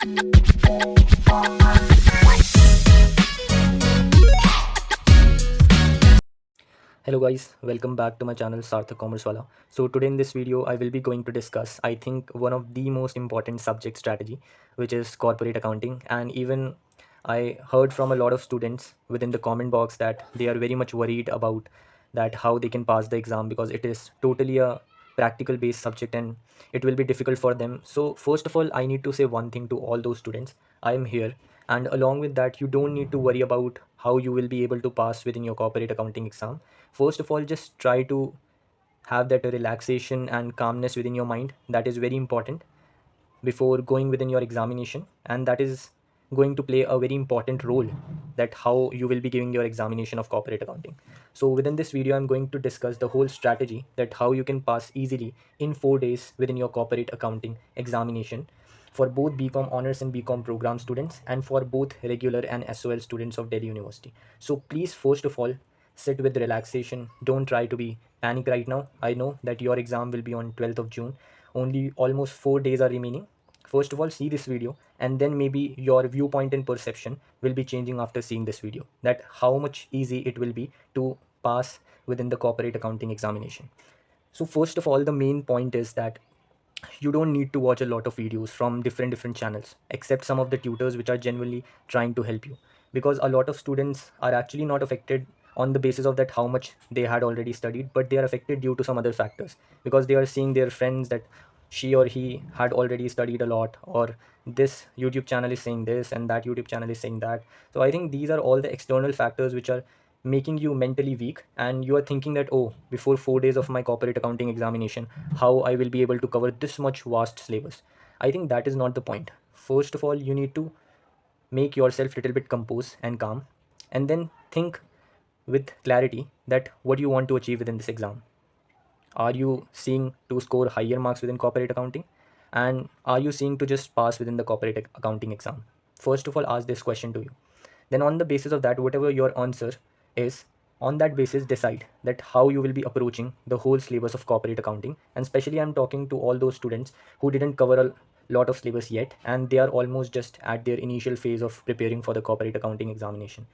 Hello guys, welcome back to my channel Sarthak Commerce Wala. So today in this video I will be going to discuss I think one of the most important subject strategy, which is corporate accounting. And even I heard from a lot of students within the comment box that they are very much worried about that how they can pass the exam, because it is totally a practical based subject and it will be difficult for them. So first of all, I need to say one thing to all those students: I am here, and along with that, you don't need to worry about how you will be able to pass within your corporate accounting exam. First of all, just try to have that relaxation and calmness within your mind. That is very important before going within your examination, and that is going to play a very important role that how you will be giving your examination of corporate accounting. So within this video I'm going to discuss the whole strategy that how you can pass easily in 4 days within your corporate accounting examination for both BCom honors and BCom program students, and for both regular and SOL students of Delhi University. So please, first of all, sit with relaxation. Don't try to be panic right now. I know that your exam will be on 12th of June. Only almost 4 days are remaining. First of all, see this video, and then maybe your viewpoint and perception will be changing after seeing this video, that how much easy it will be to pass within the corporate accounting examination. So first of all, the main point is that you don't need to watch a lot of videos from different channels, except some of the tutors which are genuinely trying to help you, because a lot of students are actually not affected on the basis of that how much they had already studied, but they are affected due to some other factors, because they are seeing their friends that she or he had already studied a lot, or this YouTube channel is saying this and that YouTube channel is saying that. So I think these are all the external factors which are making you mentally weak, and you are thinking that, oh, before 4 days of my corporate accounting examination, how I will be able to cover this much vast syllabus. I think that is not the point. First of all, you need to make yourself a little bit composed and calm, and then think with clarity that what you want to achieve within this exam. Are you seeing to score higher marks within corporate accounting? And are you seeing to just pass within the corporate accounting exam? First of all, ask this question to you. Then on the basis of that, whatever your answer is, on that basis, decide that how you will be approaching the whole syllabus of corporate accounting. And especially I'm talking to all those students who didn't cover a lot of syllabus yet, and they are almost just at their initial phase of preparing for the corporate accounting examination.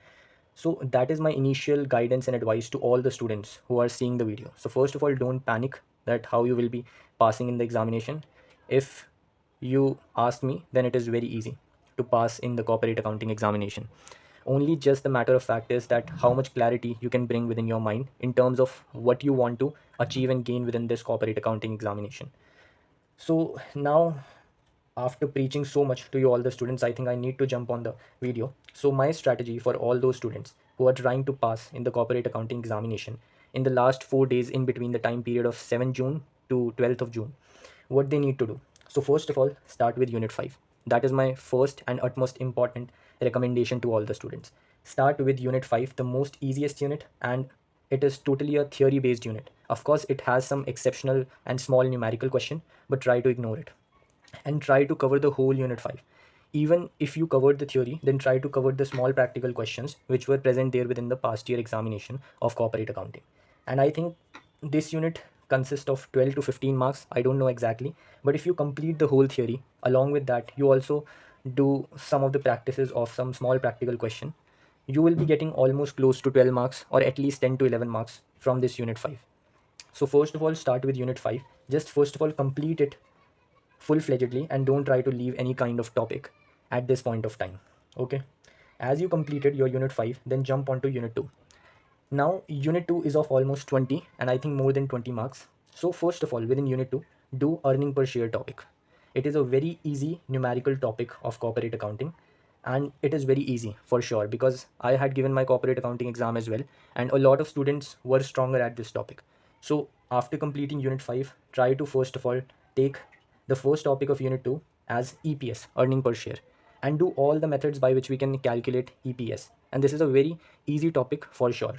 So that is my initial guidance and advice to all the students who are seeing the video. So first of all, don't panic that how you will be passing in the examination. If you ask me, then it is very easy to pass in the corporate accounting examination. Only just the matter of fact is that how much clarity you can bring within your mind in terms of what you want to achieve and gain within this corporate accounting examination. So now, after preaching so much to you all the students, I think I need to jump on the video. So my strategy for all those students who are trying to pass in the corporate accounting examination in the last 4 days in between the time period of 7 June to 12th of June, what they need to do. So first of all, start with unit 5. That is my first and utmost important recommendation to all the students. Start with unit 5, the most easiest unit, and it is totally a theory based unit. Of course, it has some exceptional and small numerical question, but try to ignore it and try to cover the whole unit 5. Even if you covered the theory, then try to cover the small practical questions which were present there within the past year examination of corporate accounting. And I think this unit consists of 12 to 15 marks, I don't know exactly, but if you complete the whole theory, along with that you also do some of the practices of some small practical question, you will be getting almost close to 12 marks, or at least 10 to 11 marks from this unit 5. So first of all, start with unit 5. Just first of all complete it full-fledgedly, and don't try to leave any kind of topic at this point of time. Okay, as you completed your unit 5, then jump onto unit 2. Now unit 2 is of almost 20, and I think more than 20 marks. So first of all, within unit 2, do earning per share topic. It is a very easy numerical topic of corporate accounting, and it is very easy for sure, because I had given my corporate accounting exam as well, and a lot of students were stronger at this topic. So after completing unit 5, try to first of all take the first topic of unit 2 as EPS, earning per share, and do all the methods by which we can calculate EPS, and this is a very easy topic for sure.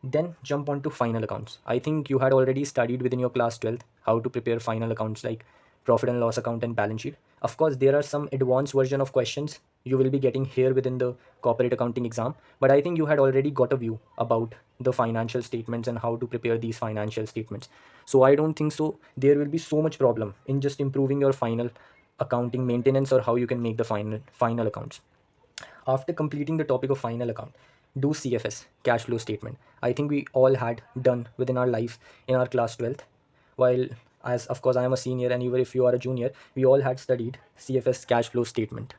Then jump on to final accounts. I think you had already studied within your class 12th how to prepare final accounts like profit and loss account and balance sheet. Of course, there are some advanced version of questions you will be getting here within the corporate accounting exam, but I think you had already got a view about the financial statements and how to prepare these financial statements. So I don't think so there will be so much problem in just improving your final accounting maintenance, or how you can make the final accounts. After completing the topic of final account, do CFS, cash flow statement. I think we all had done within our life in our class 12th. While, as of course I am a senior and even if you are a junior, we all had studied CFS, cash flow statement.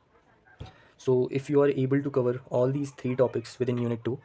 So if you are able to cover all these three topics within unit 2,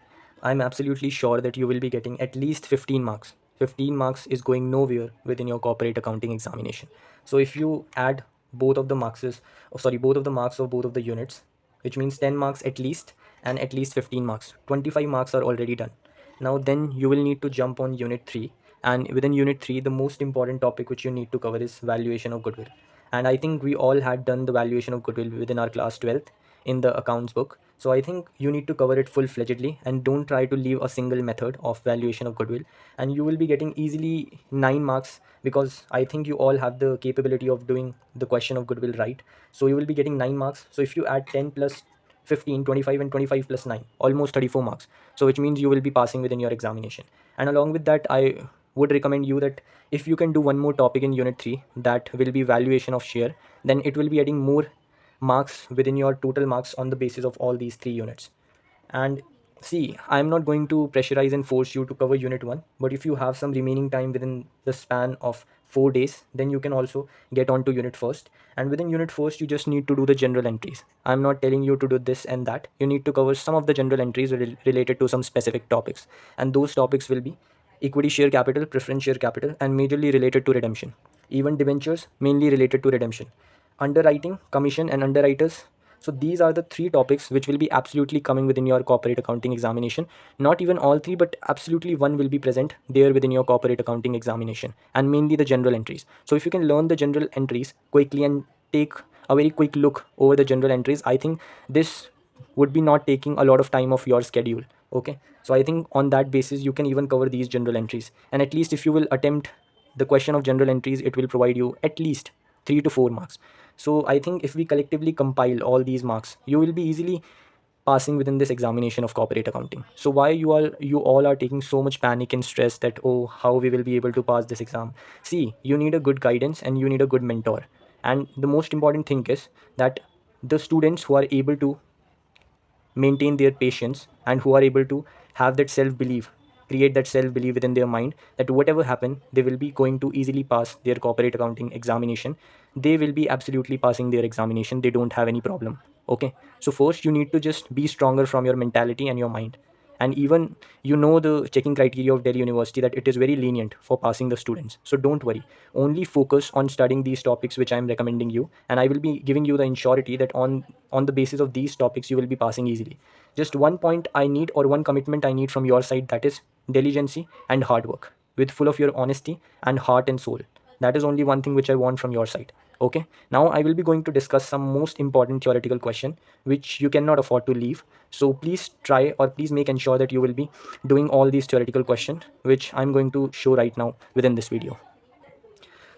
I'm absolutely sure that you will be getting at least 15 marks. 15 marks is going nowhere within your corporate accounting examination. So if you add both of the marks, both of the marks of both of the units, which means 10 marks at least and at least 15 marks, 25 marks are already done. Now then you will need to jump on unit 3, and within unit 3 the most important topic which you need to cover is valuation of goodwill. And I think we all had done the valuation of goodwill within our class 12th in the accounts book. So I think you need to cover it full-fledgedly and don't try to leave a single method of valuation of goodwill, and you will be getting easily 9 marks, because I think you all have the capability of doing the question of goodwill right. So you will be getting 9 marks. So if you add 10 plus 15, 25, and 25 plus 9, almost 34 marks. So which means you will be passing within your examination. And along with that, I would recommend you that if you can do one more topic in unit 3, that will be valuation of share, then it will be adding more marks within your total marks on the basis of all these three units. And see, I'm not going to pressurize and force you to cover unit 1, but if you have some remaining time within the span of 4 days, then you can also get on to unit first. And within unit first, you just need to do the general entries. I'm not telling you to do this and that. You need to cover some of the general entries related to some specific topics, and those topics will be equity share capital, preference share capital, and majorly related to redemption. Even debentures, mainly related to redemption. Underwriting, commission, and underwriters. So these are the three topics which will be absolutely coming within your corporate accounting examination. Not even all three, but absolutely one will be present there within your corporate accounting examination, and mainly the general entries. So if you can learn the general entries quickly and take a very quick look over the general entries, I think this would be not taking a lot of time of your schedule. Okay, so I think on that basis you can even cover these general entries, and at least if you will attempt the question of general entries, it will provide you at least 3 to 4 marks. So I think if we collectively compile all these marks, you will be easily passing within this examination of corporate accounting. So why you all are taking so much panic and stress that, oh, how we will be able to pass this exam? See, you need a good guidance and you need a good mentor. And the most important thing is that the students who are able to maintain their patience and who are able to have that self belief, create that self belief within their mind that whatever happen, they will be going to easily pass their corporate accounting examination. They will be absolutely passing their examination, they don't have any problem. Okay, so first you need to just be stronger from your mentality and your mind. And even the checking criteria of Delhi University, that it is very lenient for passing the students. So don't worry, only focus on studying these topics which I am recommending you, and I will be giving you the insurity that on the basis of these topics you will be passing easily. Just one point I need, or one commitment I need from your side, that is diligence and hard work with full of your honesty and heart and soul. That is only one thing which I want from your side. Okay, now I will be going to discuss some most important theoretical question which you cannot afford to leave. So please try, or please make ensure that you will be doing all these theoretical questions which I'm going to show right now within this video.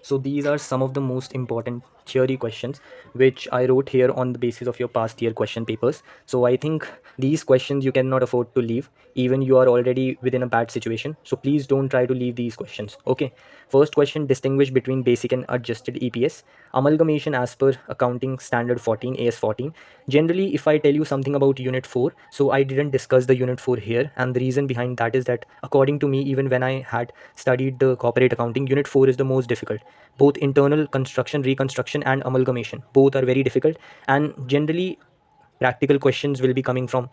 So these are some of the most important theory questions which I wrote here on the basis of your past year question papers. So I think these questions you cannot afford to leave, even you are already within a bad situation. So please don't try to leave these questions. Okay. First question: distinguish between basic and adjusted EPS. Amalgamation as per accounting standard 14 AS14. Generally, if I tell you something about unit 4, so I didn't discuss the unit 4 here, and the reason behind that is that according to me, even when I had studied the corporate accounting, unit 4 is the most difficult. Both internal construction, reconstruction, and amalgamation, both are very difficult, and generally practical questions will be coming from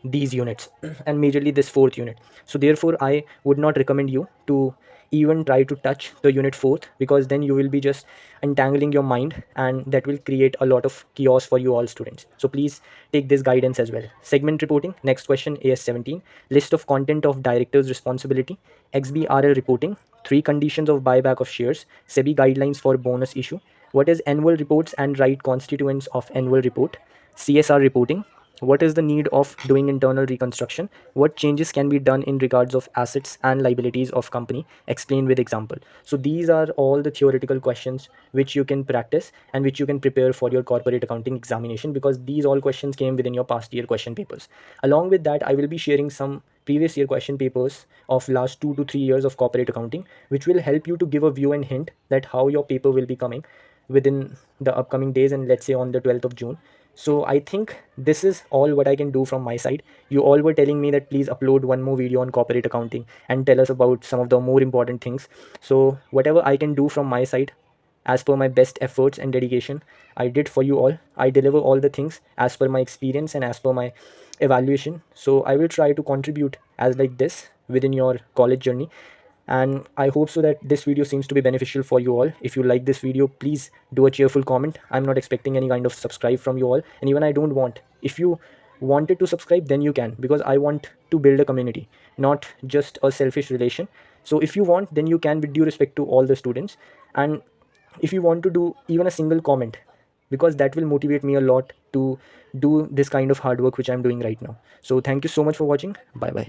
these units and majorly this fourth unit. So therefore I would not recommend you to even try to touch the unit fourth, because then you will be just entangling your mind, and that will create a lot of chaos for you all students. So please take this guidance as well. Segment reporting, next question, AS17. List of content of directors responsibility. XBRL reporting. 3 conditions of buyback of shares. SEBI guidelines for bonus issue. What is annual reports and right constituents of annual report. CSR reporting. What is the need of doing internal reconstruction? What changes can be done in regards of assets and liabilities of company? Explain with example. So these are all the theoretical questions which you can practice and which you can prepare for your corporate accounting examination, because these all questions came within your past year question papers. Along with that, I will be sharing some previous year question papers of last 2 to 3 years of corporate accounting, which will help you to give a view and hint that how your paper will be coming. within the upcoming days, and let's say on the 12th of June. So I think this is all what I can do from my side. You all were telling me that please upload one more video on corporate accounting and tell us about some of the more important things. So whatever I can do from my side, as per my best efforts and dedication, I did for you all. I deliver all the things as per my experience and as per my evaluation. So I will try to contribute as like this within your college journey, and I hope so that this video seems to be beneficial for you all. If you like this video, please do a cheerful comment. I'm not expecting any kind of subscribe from you all, and even I don't want. If you wanted to subscribe, then you can, because I want to build a community, not just a selfish relation. So if you want, then you can, with due respect to all the students. And if you want to do even a single comment, because that will motivate me a lot to do this kind of hard work which I'm doing right now. So thank you so much for watching. Bye bye.